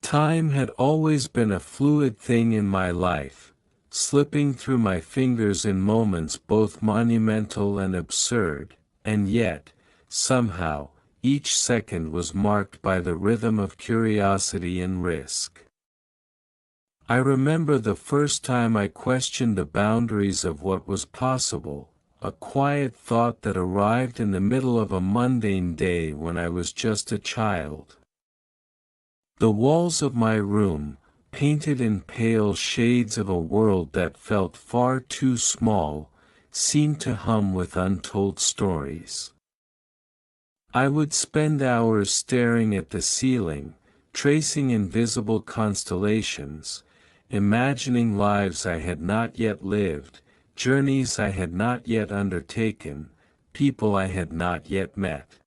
Time had always been a fluid thing in my life, slipping through my fingers in moments both monumental and absurd, and yet, somehow, each second was marked by the rhythm of curiosity and risk. I remember the first time I questioned the boundaries of what was possible, a quiet thought that arrived in the middle of a mundane day when I was just a child. The walls of my room, painted in pale shades of a world that felt far too small, seemed to hum with untold stories. I would spend hours staring at the ceiling, tracing invisible constellations, imagining lives I had not yet lived, journeys I had not yet undertaken, people I had not yet met.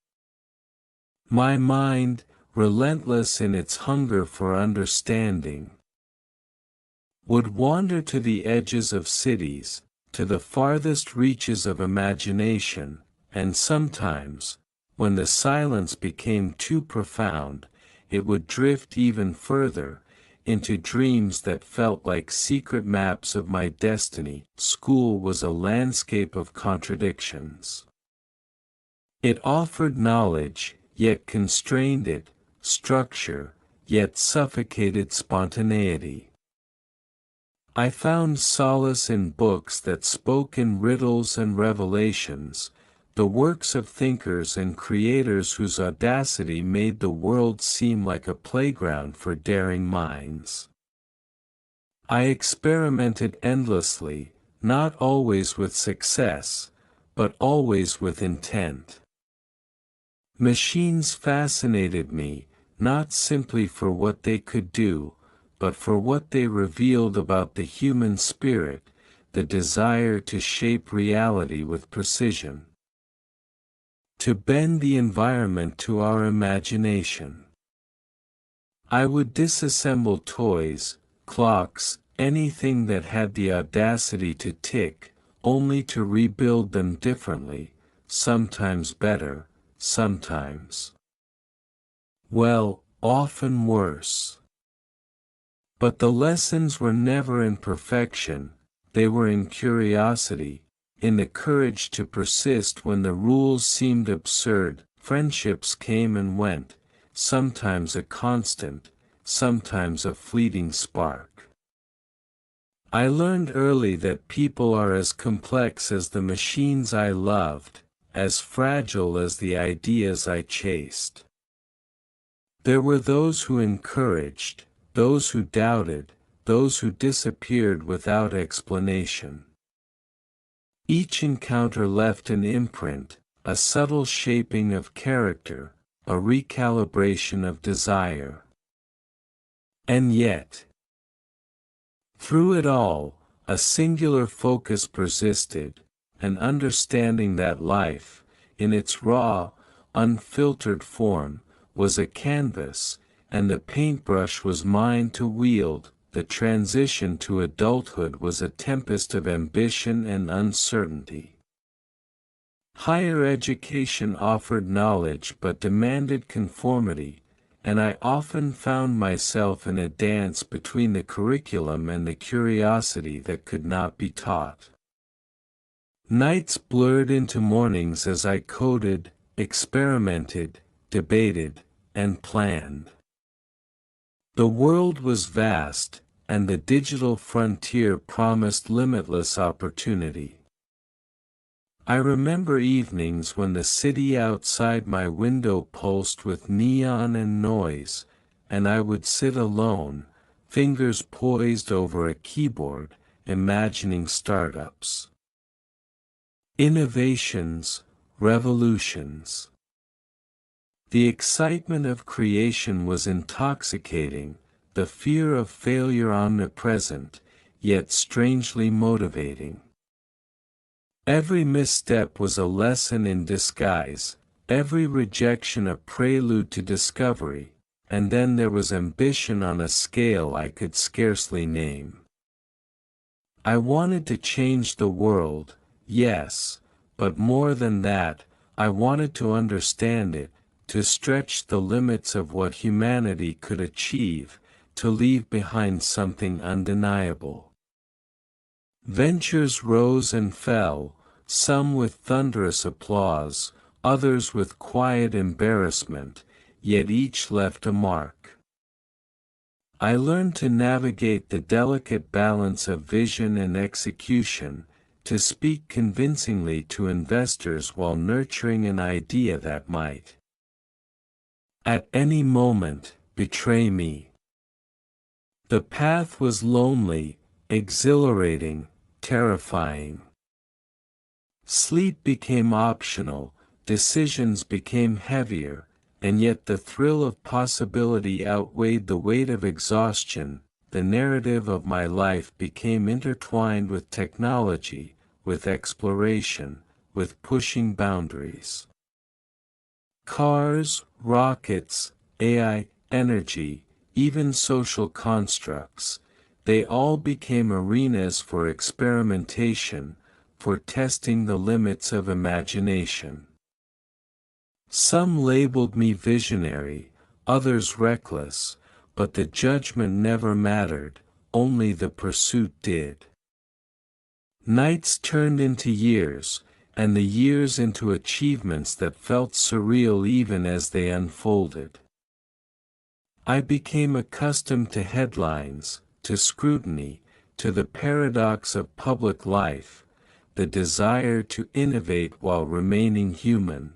My mind, relentless in its hunger for understanding, would wander to the edges of cities, to the farthest reaches of imagination, and sometimes, when the silence became too profound, it would drift even further, into dreams that felt like secret maps of my destiny. School was a landscape of contradictions. It offered knowledge, yet constrained it, structure, yet suffocated spontaneity. I found solace in books that spoke in riddles and revelations, the works of thinkers and creators whose audacity made the world seem like a playground for daring minds. I experimented endlessly, not always with success, but always with intent. Machines fascinated me, not simply for what they could do, but for what they revealed about the human spirit, the desire to shape reality with precision, to bend the environment to our imagination. I would disassemble toys, clocks, anything that had the audacity to tick, only to rebuild them differently, sometimes better, sometimes, well, often worse. But the lessons were never in perfection, they were in curiosity, in the courage to persist when the rules seemed absurd. Friendships came and went, sometimes a constant, sometimes a fleeting spark. I learned early that people are as complex as the machines I loved, as fragile as the ideas I chased. There were those who encouraged, those who doubted, those who disappeared without explanation. Each encounter left an imprint, a subtle shaping of character, a recalibration of desire. And yet, through it all, a singular focus persisted, an understanding that life, in its raw, unfiltered form, was a canvas, and the paintbrush was mine to wield. The transition to adulthood was a tempest of ambition and uncertainty. Higher education offered knowledge but demanded conformity, and I often found myself in a dance between the curriculum and the curiosity that could not be taught. Nights blurred into mornings as I coded, experimented, debated, and planned. The world was vast, and the digital frontier promised limitless opportunity. I remember evenings when the city outside my window pulsed with neon and noise, and I would sit alone, fingers poised over a keyboard, imagining startups, innovations, revolutions. The excitement of creation was intoxicating, the fear of failure omnipresent, yet strangely motivating. Every misstep was a lesson in disguise, every rejection a prelude to discovery, and then there was ambition on a scale I could scarcely name. I wanted to change the world, yes, but more than that, I wanted to understand it, to stretch the limits of what humanity could achieve, to leave behind something undeniable. Ventures rose and fell, some with thunderous applause, others with quiet embarrassment, yet each left a mark. I learned to navigate the delicate balance of vision and execution, to speak convincingly to investors while nurturing an idea that might, at any moment, betray me. The path was lonely, exhilarating, terrifying. Sleep became optional, decisions became heavier, and yet the thrill of possibility outweighed the weight of exhaustion. The narrative of my life became intertwined with technology, with exploration, with pushing boundaries. Cars, rockets, AI, energy, even social constructs, they all became arenas for experimentation, for testing the limits of imagination. Some labeled me visionary, others reckless, but the judgment never mattered, only the pursuit did. Nights turned into years, and the years into achievements that felt surreal even as they unfolded. I became accustomed to headlines, to scrutiny, to the paradox of public life, the desire to innovate while remaining human.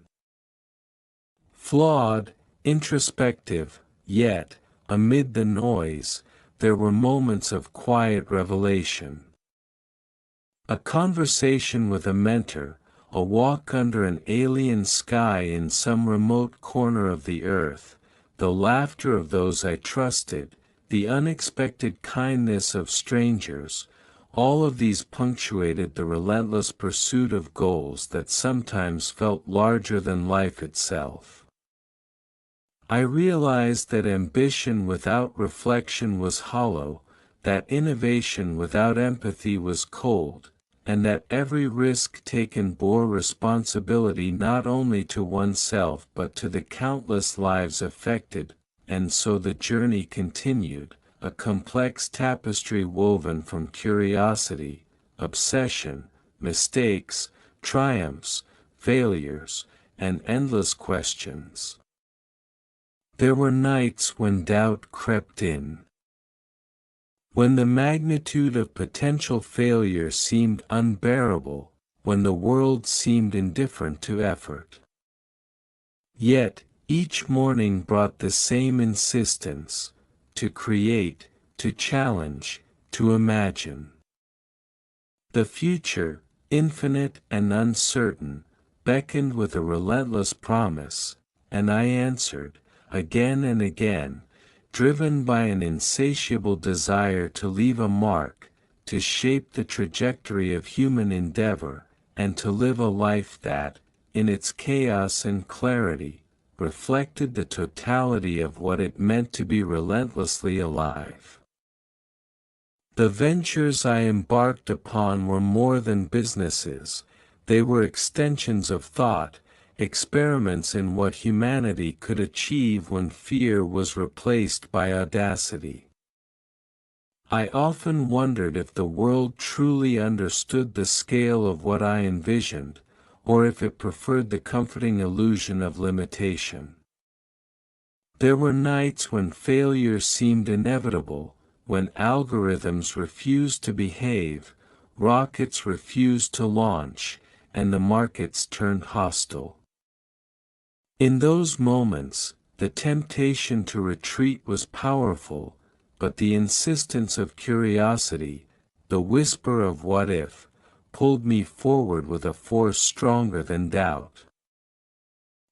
Flawed, introspective, yet, amid the noise, there were moments of quiet revelation. A conversation with a mentor, a walk under an alien sky in some remote corner of the earth, the laughter of those I trusted, the unexpected kindness of strangers, all of these punctuated the relentless pursuit of goals that sometimes felt larger than life itself. I realized that ambition without reflection was hollow, that innovation without empathy was cold, and that every risk taken bore responsibility not only to oneself but to the countless lives affected, and so the journey continued, a complex tapestry woven from curiosity, obsession, mistakes, triumphs, failures, and endless questions. There were nights when doubt crept in. When the magnitude of potential failure seemed unbearable, when the world seemed indifferent to effort. Yet, each morning brought the same insistence, to create, to challenge, to imagine. The future, infinite and uncertain, beckoned with a relentless promise, and I answered, again and again, driven by an insatiable desire to leave a mark, to shape the trajectory of human endeavor, and to live a life that, in its chaos and clarity, reflected the totality of what it meant to be relentlessly alive. The ventures I embarked upon were more than businesses, they were extensions of thought, experiments in what humanity could achieve when fear was replaced by audacity. I often wondered if the world truly understood the scale of what I envisioned, or if it preferred the comforting illusion of limitation. There were nights when failure seemed inevitable, when algorithms refused to behave, rockets refused to launch, and the markets turned hostile. In those moments, the temptation to retreat was powerful, but the insistence of curiosity, the whisper of what if, pulled me forward with a force stronger than doubt.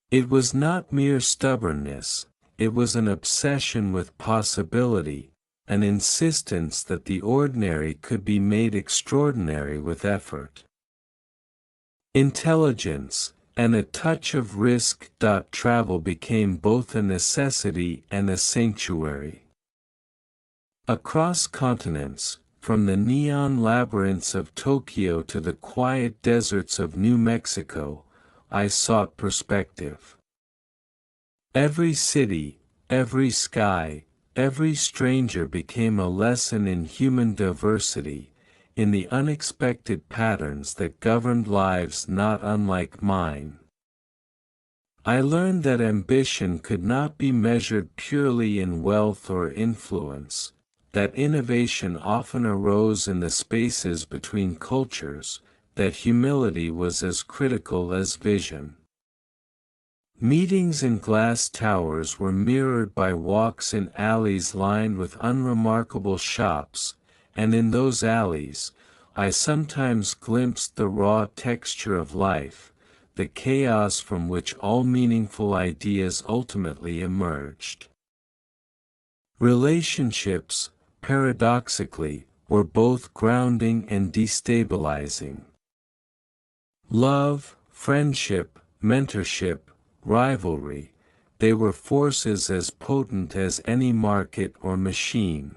It was not mere stubbornness, it was an obsession with possibility, an insistence that the ordinary could be made extraordinary with effort. Intelligence, and a touch of risk. Travel became both a necessity and a sanctuary. Across continents, from the neon labyrinths of Tokyo to the quiet deserts of New Mexico, I sought perspective. Every city, every sky, Every stranger became a lesson in human diversity, in the unexpected patterns that governed lives not unlike mine. I learned that ambition could not be measured purely in wealth or influence, that innovation often arose in the spaces between cultures, that humility was as critical as vision. Meetings in glass towers were mirrored by walks in alleys lined with unremarkable shops, and in those alleys, I sometimes glimpsed the raw texture of life, the chaos from which all meaningful ideas ultimately emerged. Relationships, paradoxically, were both grounding and destabilizing. Love, friendship, mentorship, rivalry, they were forces as potent as any market or machine.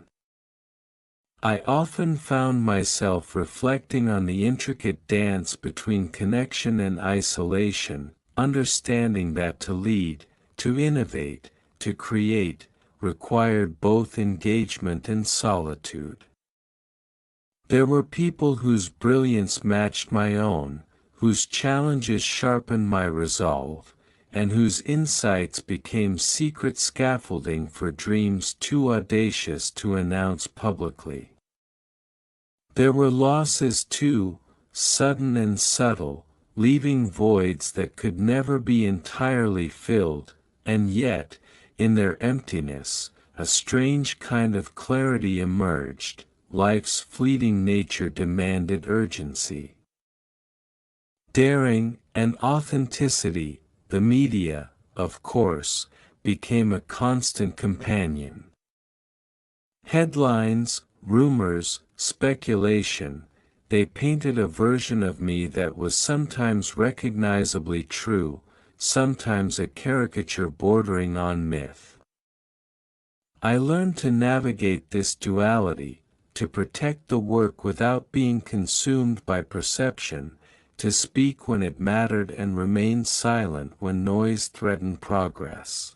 I often found myself reflecting on the intricate dance between connection and isolation, understanding that to lead, to innovate, to create, required both engagement and solitude. There were people whose brilliance matched my own, whose challenges sharpened my resolve, and whose insights became secret scaffolding for dreams too audacious to announce publicly. There were losses too, sudden and subtle, leaving voids that could never be entirely filled, and yet, in their emptiness, a strange kind of clarity emerged. Life's fleeting nature demanded urgency. Daring and authenticity, the media, of course, became a constant companion. Headlines, rumors, speculation, they painted a version of me that was sometimes recognizably true, sometimes a caricature bordering on myth. I learned to navigate this duality, to protect the work without being consumed by perception, to speak when it mattered and remain silent when noise threatened progress.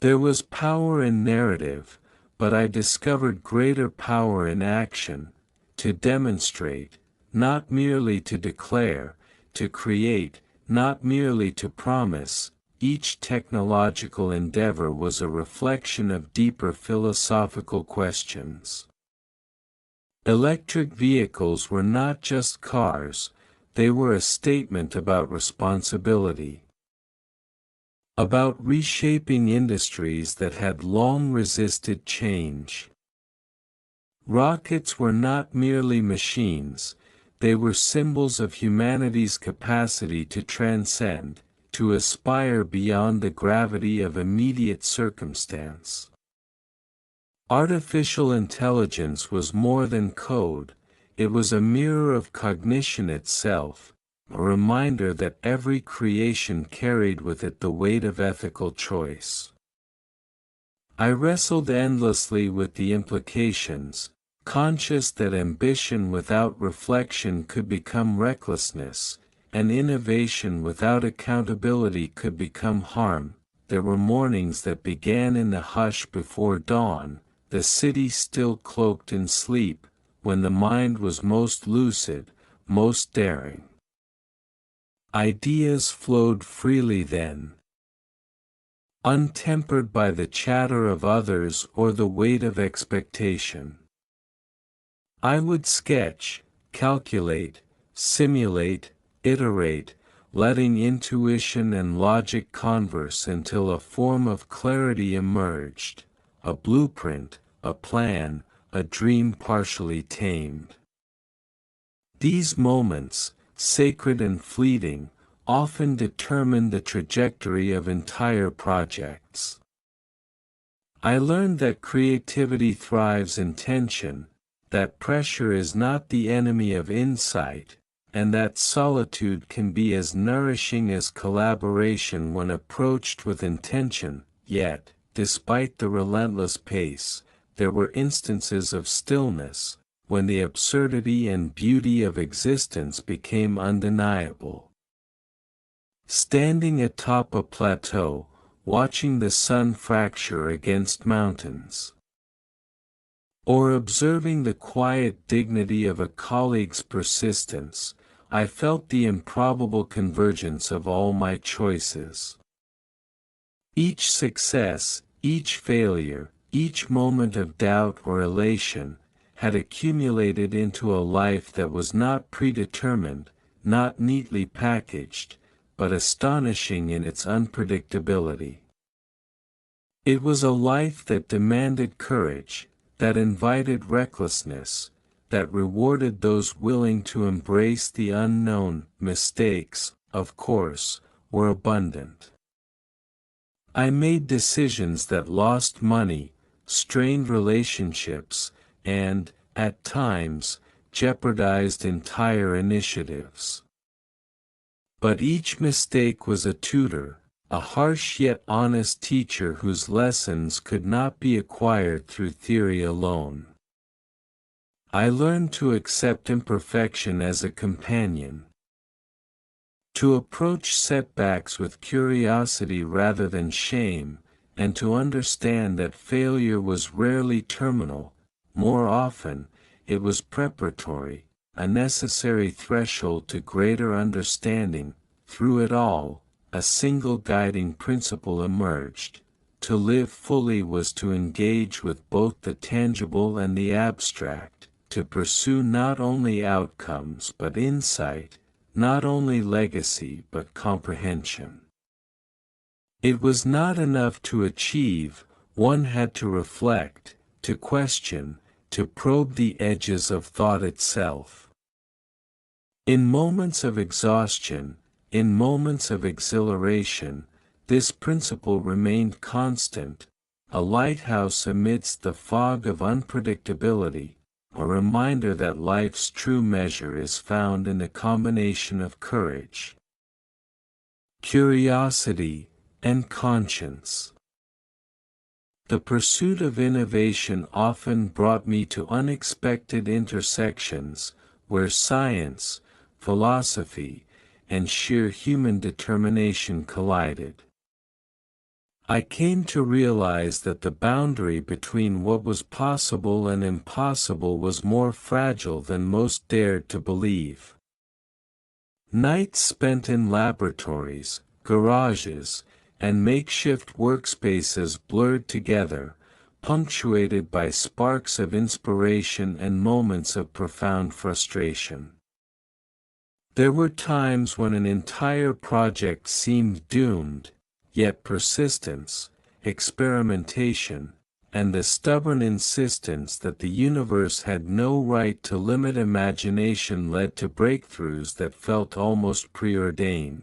There was power in narrative, but I discovered greater power in action, to demonstrate, not merely to declare, to create, not merely to promise. Each technological endeavor was a reflection of deeper philosophical questions. Electric vehicles were not just cars, they were a statement about responsibility. About reshaping industries that had long resisted change. Rockets were not merely machines, they were symbols of humanity's capacity to transcend, to aspire beyond the gravity of immediate circumstance. Artificial intelligence was more than code, it was a mirror of cognition itself, a reminder that every creation carried with it the weight of ethical choice. I wrestled endlessly with the implications, conscious that ambition without reflection could become recklessness, and innovation without accountability could become harm. There were mornings that began in the hush before dawn, the city still cloaked in sleep, when the mind was most lucid, most daring. Ideas flowed freely then, untempered by the chatter of others or the weight of expectation. I would sketch, calculate, simulate, iterate, letting intuition and logic converse until a form of clarity emerged, a blueprint, a plan, a dream partially tamed. These moments, sacred and fleeting, often determine the trajectory of entire projects. I learned that creativity thrives in tension, that pressure is not the enemy of insight, and that solitude can be as nourishing as collaboration when approached with intention. Yet, despite the relentless pace, there were instances of stillness, when the absurdity and beauty of existence became undeniable. Standing atop a plateau, watching the sun fracture against mountains. Or observing the quiet dignity of a colleague's persistence, I felt the improbable convergence of all my choices. Each success, each failure, each moment of doubt or elation, had accumulated into a life that was not predetermined, not neatly packaged, but astonishing in its unpredictability. It was a life that demanded courage, that invited recklessness, that rewarded those willing to embrace the unknown. Mistakes, of course, were abundant. I made decisions that lost money, strained relationships, and, at times, jeopardized entire initiatives. But each mistake was a tutor, a harsh yet honest teacher whose lessons could not be acquired through theory alone. I learned to accept imperfection as a companion, to approach setbacks with curiosity rather than shame, and to understand that failure was rarely terminal. More often, it was preparatory, a necessary threshold to greater understanding. Through it all, a single guiding principle emerged: to live fully was to engage with both the tangible and the abstract, to pursue not only outcomes but insight, not only legacy but comprehension. It was not enough to achieve, one had to reflect, to question, to probe the edges of thought itself. In moments of exhaustion, in moments of exhilaration, this principle remained constant, a lighthouse amidst the fog of unpredictability, a reminder that life's true measure is found in the combination of courage, curiosity, and conscience. The pursuit of innovation often brought me to unexpected intersections, where science, philosophy, and sheer human determination collided. I came to realize that the boundary between what was possible and impossible was more fragile than most dared to believe. Nights spent in laboratories, garages, and makeshift workspaces blurred together, punctuated by sparks of inspiration and moments of profound frustration. There were times when an entire project seemed doomed, yet persistence, experimentation, and the stubborn insistence that the universe had no right to limit imagination led to breakthroughs that felt almost preordained.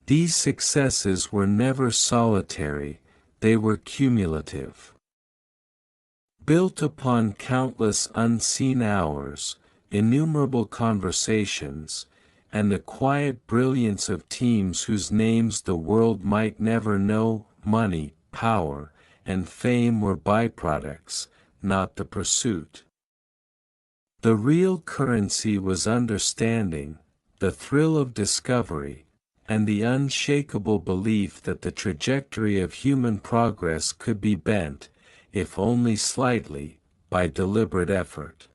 These successes were never solitary, they were cumulative. Built upon countless unseen hours, innumerable conversations, and the quiet brilliance of teams whose names the world might never know. Money, power, and fame were byproducts, not the pursuit. The real currency was understanding, the thrill of discovery, and the unshakable belief that the trajectory of human progress could be bent, if only slightly, by deliberate effort.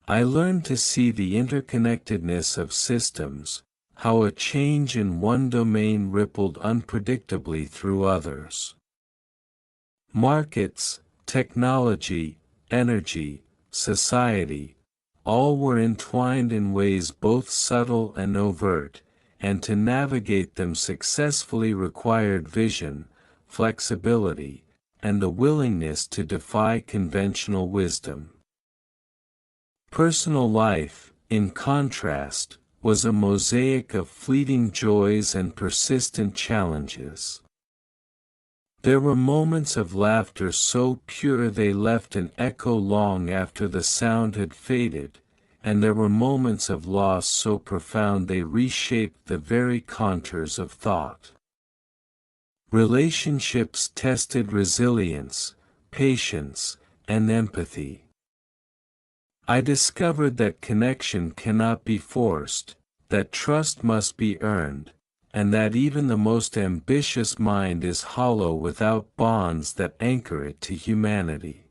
I learned to see the interconnectedness of systems, how a change in one domain rippled unpredictably through others. Markets, technology, energy, society, all were entwined in ways both subtle and overt, and to navigate them successfully required vision, flexibility, and the willingness to defy conventional wisdom. Personal life, in contrast, was a mosaic of fleeting joys and persistent challenges. There were moments of laughter so pure they left an echo long after the sound had faded, and there were moments of loss so profound they reshaped the very contours of thought. Relationships tested resilience, patience, and empathy. I discovered that connection cannot be forced, that trust must be earned, and that even the most ambitious mind is hollow without bonds that anchor it to humanity.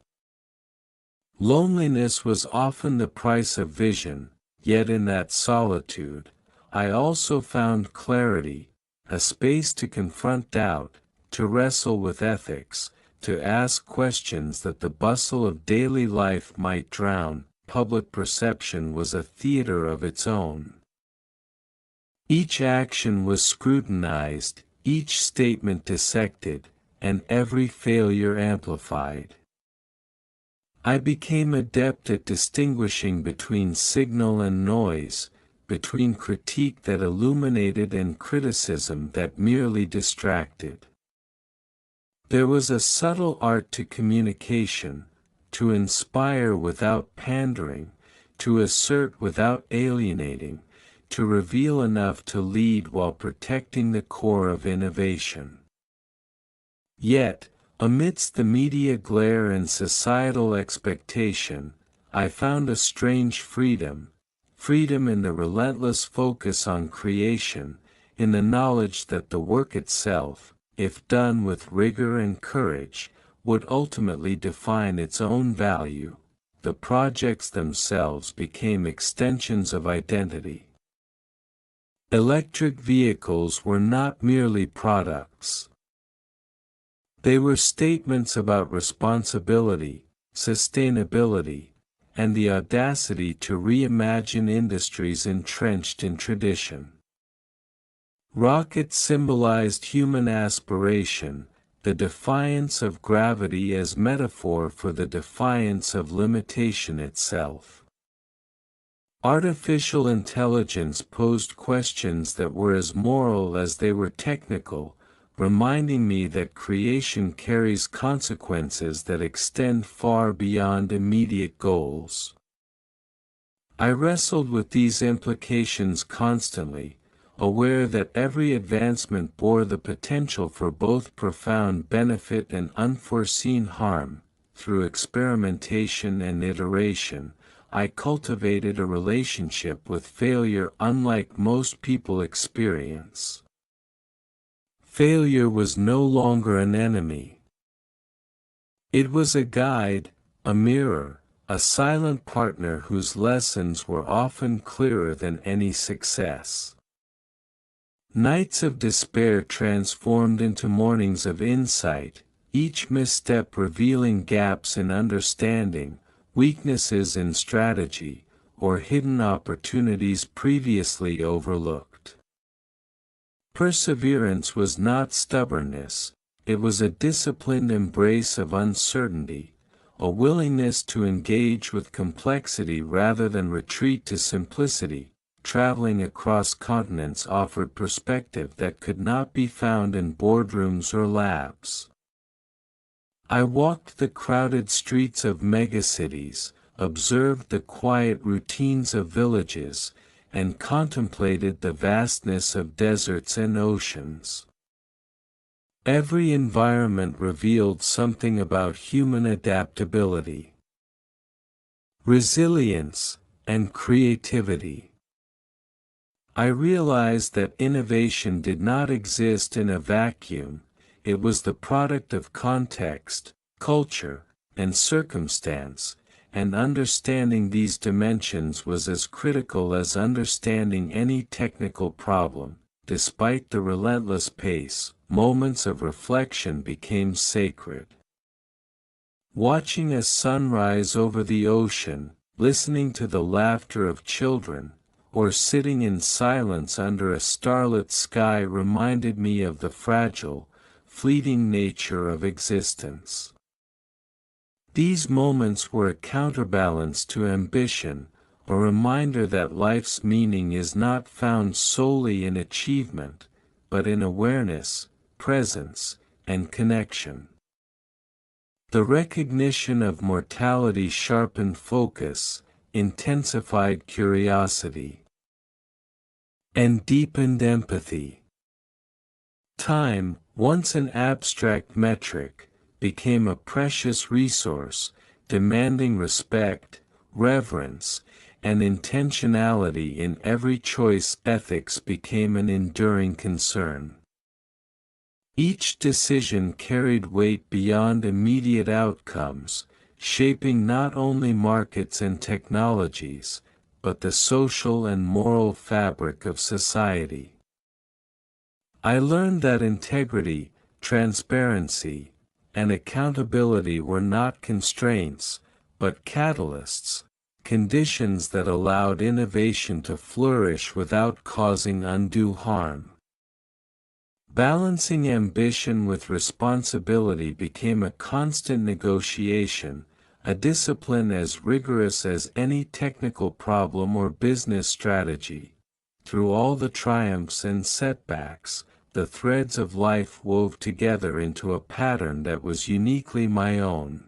Loneliness was often the price of vision, yet in that solitude, I also found clarity, a space to confront doubt, to wrestle with ethics, to ask questions that the bustle of daily life might drown. Public perception was a theater of its own. Each action was scrutinized, each statement dissected, and every failure amplified. I became adept at distinguishing between signal and noise, between critique that illuminated and criticism that merely distracted. There was a subtle art to communication, to inspire without pandering, to assert without alienating, to reveal enough to lead while protecting the core of innovation. Yet, amidst the media glare and societal expectation, I found a strange freedom in the relentless focus on creation, in the knowledge that the work itself, if done with rigor and courage, would ultimately define its own value. The projects themselves became extensions of identity. Electric vehicles were not merely products. They were statements about responsibility, sustainability, and the audacity to reimagine industries entrenched in tradition. Rockets symbolized human aspiration, the defiance of gravity as metaphor for the defiance of limitation itself. Artificial intelligence posed questions that were as moral as they were technical, reminding me that creation carries consequences that extend far beyond immediate goals. I wrestled with these implications constantly, aware that every advancement bore the potential for both profound benefit and unforeseen harm. Through experimentation and iteration, I cultivated a relationship with failure unlike most people experience. Failure was no longer an enemy. It was a guide, a mirror, a silent partner whose lessons were often clearer than any success. Nights of despair transformed into mornings of insight, each misstep revealing gaps in understanding, weaknesses in strategy, or hidden opportunities previously overlooked. Perseverance was not stubbornness, it was a disciplined embrace of uncertainty, a willingness to engage with complexity rather than retreat to simplicity. Traveling across continents offered perspective that could not be found in boardrooms or labs. I walked the crowded streets of megacities, observed the quiet routines of villages, and contemplated the vastness of deserts and oceans. Every environment revealed something about human adaptability, resilience, and creativity. I realized that innovation did not exist in a vacuum, it was the product of context, culture, and circumstance, and understanding these dimensions was as critical as understanding any technical problem. Despite the relentless pace, moments of reflection became sacred. Watching a sunrise over the ocean, listening to the laughter of children, or sitting in silence under a starlit sky reminded me of the fragile, fleeting nature of existence. These moments were a counterbalance to ambition, a reminder that life's meaning is not found solely in achievement, but in awareness, presence, and connection. The recognition of mortality sharpened focus, intensified curiosity, and deepened empathy. Time, once an abstract metric, became a precious resource, demanding respect, reverence, and intentionality in every choice. Ethics became an enduring concern. Each decision carried weight beyond immediate outcomes, shaping not only markets and technologies, but the social and moral fabric of society. I learned that integrity, transparency, and accountability were not constraints, but catalysts, conditions that allowed innovation to flourish without causing undue harm. Balancing ambition with responsibility became a constant negotiation, a discipline as rigorous as any technical problem or business strategy. Through all the triumphs and setbacks, the threads of life wove together into a pattern that was uniquely my own.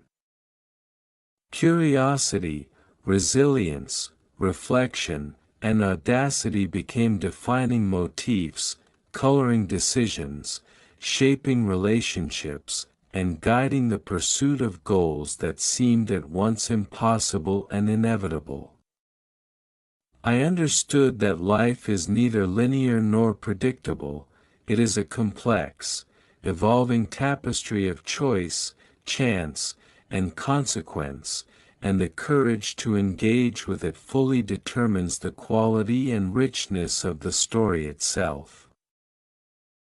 Curiosity, resilience, reflection, and audacity became defining motifs, coloring decisions, shaping relationships, and guiding the pursuit of goals that seemed at once impossible and inevitable. I understood that life is neither linear nor predictable. It is a complex, evolving tapestry of choice, chance, and consequence, and the courage to engage with it fully determines the quality and richness of the story itself.